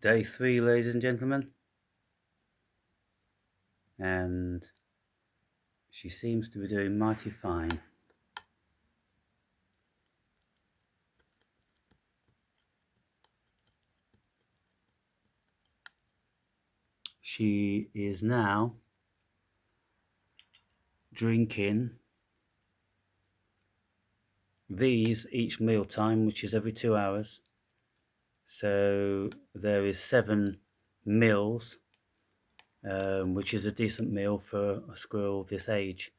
Day 3, ladies and gentlemen, and she seems to be doing mighty fine. She is now drinking these each mealtime, which is every 2 hours. So there is 7 meals, which is a decent meal for a squirrel this age.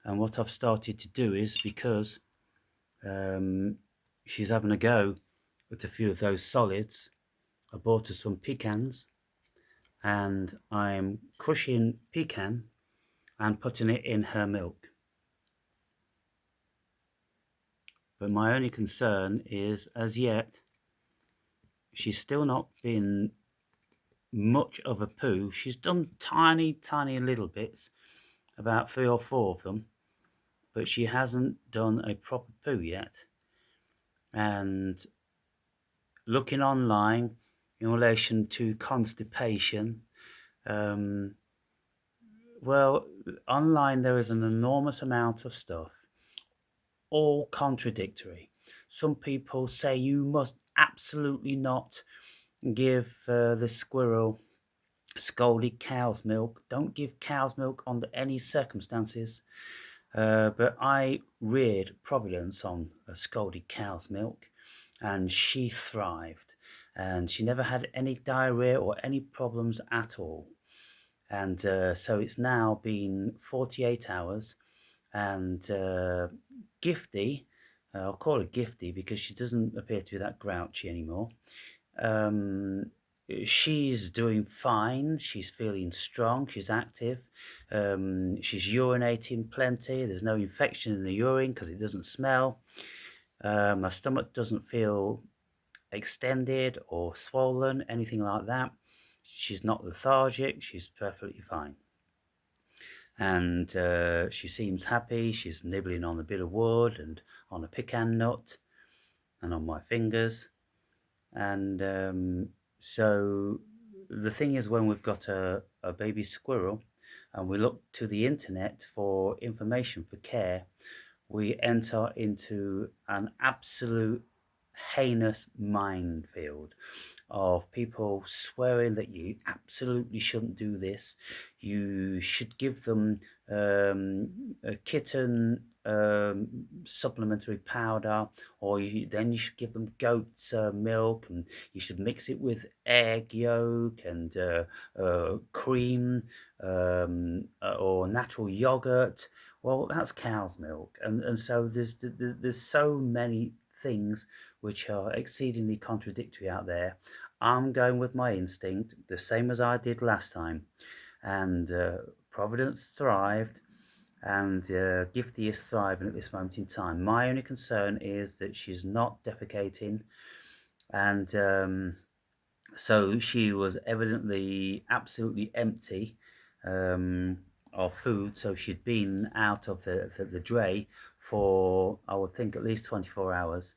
And what I've started to do is, because she's having a go at a few of those solids, I bought her some pecans, and I'm crushing pecan and putting it in her milk. But my only concern is, as yet, she's still not been much of a poo. She's done tiny little bits, about 3 or 4 of them, but she hasn't done a proper poo yet. And looking online in relation to constipation, well, online there is an enormous amount of stuff, all contradictory. Some people say you must absolutely not give the squirrel scalded cow's milk. Don't give cow's milk under any circumstances. But I reared Providence on a scalded cow's milk, and she thrived. And she never had any diarrhea or any problems at all. And so it's now been 48 hours, and Giftie, I'll call her Giftie because she doesn't appear to be that grouchy anymore. She's doing fine. She's feeling strong. She's active. She's urinating plenty. There's no infection in the urine because it doesn't smell. My stomach doesn't feel extended or swollen, anything like that. She's not lethargic. She's perfectly fine. And she seems happy. She's nibbling on a bit of wood and on a pecan nut and on my fingers. And so the thing is, when we've got a baby squirrel and we look to the internet for information for care, we enter into an absolute heinous minefield of people swearing that you absolutely shouldn't do this. You should give them a kitten supplementary powder, or then you should give them goat's milk, and you should mix it with egg yolk and cream, or natural yogurt. Well, that's cow's milk, and so there's so many things which are exceedingly contradictory out there. I'm going with my instinct, the same as I did last time, and Providence thrived, and Giftie is thriving at this moment in time. My only concern is that she's not defecating, and so she was evidently absolutely empty of food, so she'd been out of the dray for, I would think, at least 24 hours.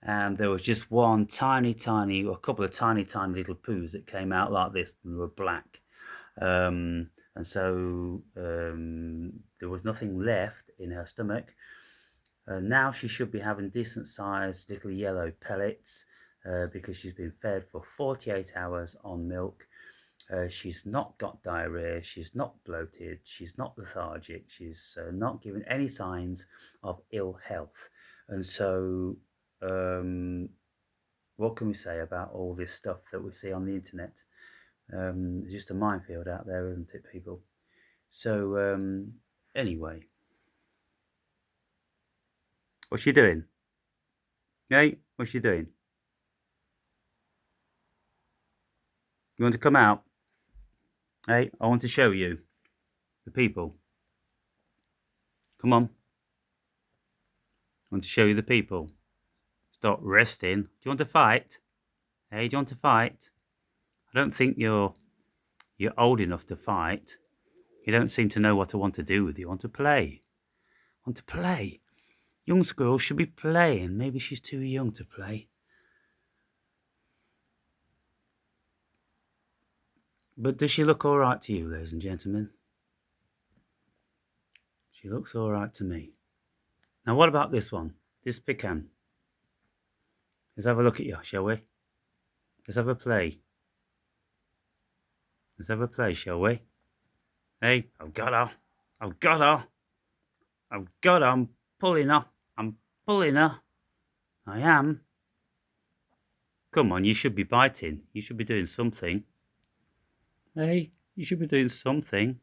And there was just one a couple of tiny little poos that came out like this and were black. And so there was nothing left in her stomach. Now she should be having decent sized little yellow pellets because she's been fed for 48 hours on milk. She's not got diarrhea, she's not bloated, she's not lethargic, she's not given any signs of ill health. And so what can we say about all this stuff that we see on the internet? It's just a minefield out there, isn't it, people? So anyway, what's she doing? Hey, what's she doing? You want to come out? Hey, I want to show you the people. Come on. I want to show you the people. Stop resting. Do you want to fight? Hey, do you want to fight? I don't think you're old enough to fight. You don't seem to know what I want to do with you. I want to play. I want to play. Young squirrels should be playing. Maybe she's too young to play. But does she look all right to you, ladies and gentlemen? She looks all right to me. Now, what about this one? This pecan. Let's have a look at you, shall we? Let's have a play. Let's have a play, shall we? Hey, I've got her. I've got her. I've got her. I'm pulling her. I'm pulling her. I am. Come on, you should be biting. You should be doing something. Hey, you should be doing something.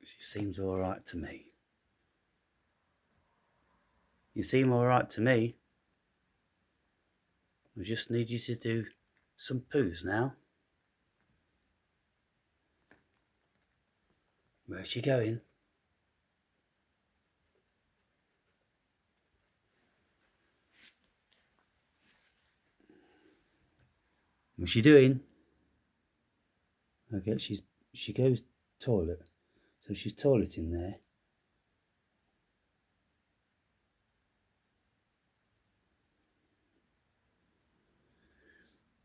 She seems all right to me. You seem all right to me. I just need you to do some poos now. Where's she going? What's she doing? Okay, she goes toilet. So she's toileting there.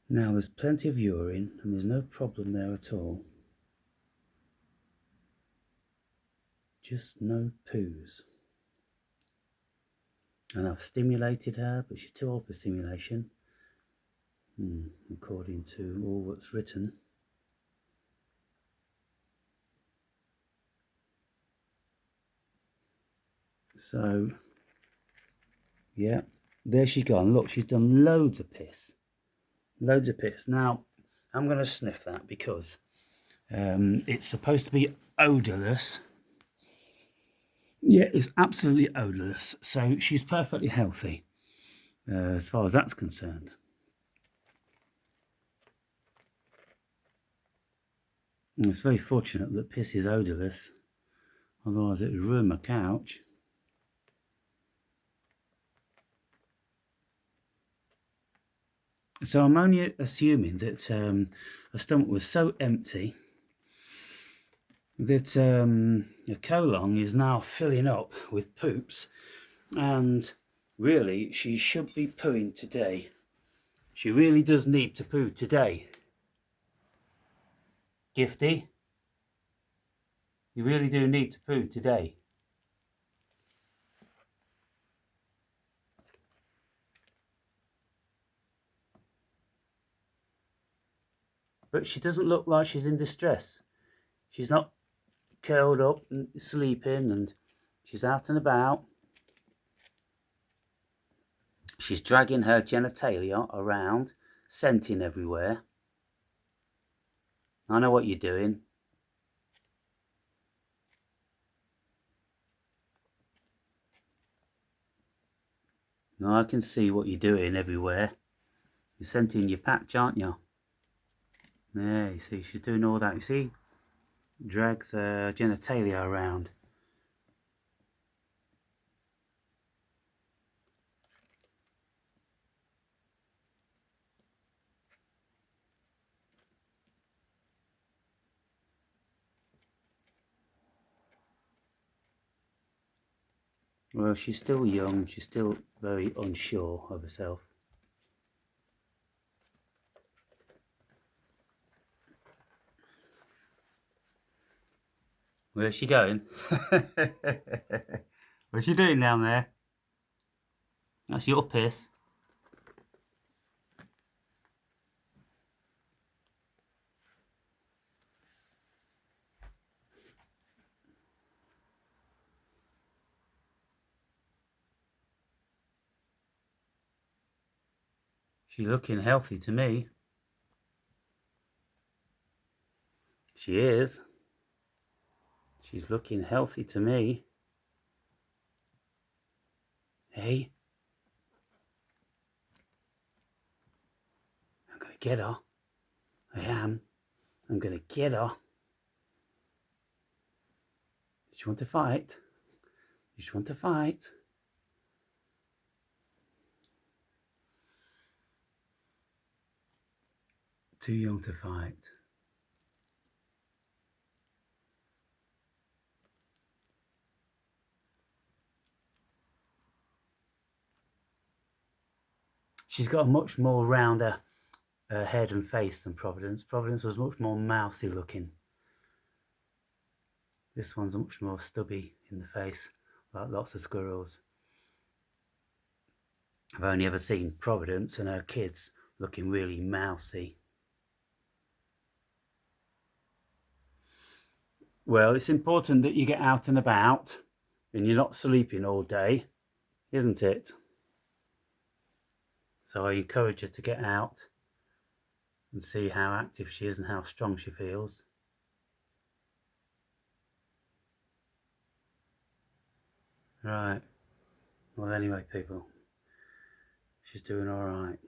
Now there's plenty of urine and there's no problem there at all. Just no poos. And I've stimulated her, but she's too old for stimulation. According to all that's written. So, yeah, there she's gone. Look, she's done loads of piss. Loads of piss. Now, I'm going to sniff that because it's supposed to be odourless. Yeah, it's absolutely odourless. So she's perfectly healthy as far as that's concerned. And it's very fortunate that piss is odourless. Otherwise it would ruin my couch. So I'm only assuming that her stomach was so empty that her colon is now filling up with poops, and really she should be pooing today. She really does need to poo today. Giftie, you really do need to poo today. But she doesn't look like she's in distress. She's not curled up and sleeping, and she's out and about. She's dragging her genitalia around, scenting everywhere. I know what you're doing. No, I can see what you're doing everywhere. You're scenting your patch, aren't you? Yeah, you see, she's doing all that. You see? Drags her genitalia around. Well, she's still young. She's still very unsure of herself. Where's she going? What's she doing down there? That's your piss. She's looking healthy to me. She is. She's looking healthy to me. Hey. I'm going to get her. I am. I'm going to get her. Does she want to fight? You just want to fight. Too young to fight. She's got a much more rounder head and face than Providence. Providence was much more mousy looking. This one's much more stubby in the face, like lots of squirrels. I've only ever seen Providence and her kids looking really mousy. Well, it's important that you get out and about and you're not sleeping all day, isn't it? So I encourage her to get out and see how active she is and how strong she feels. Right. Well, anyway, people, she's doing all right.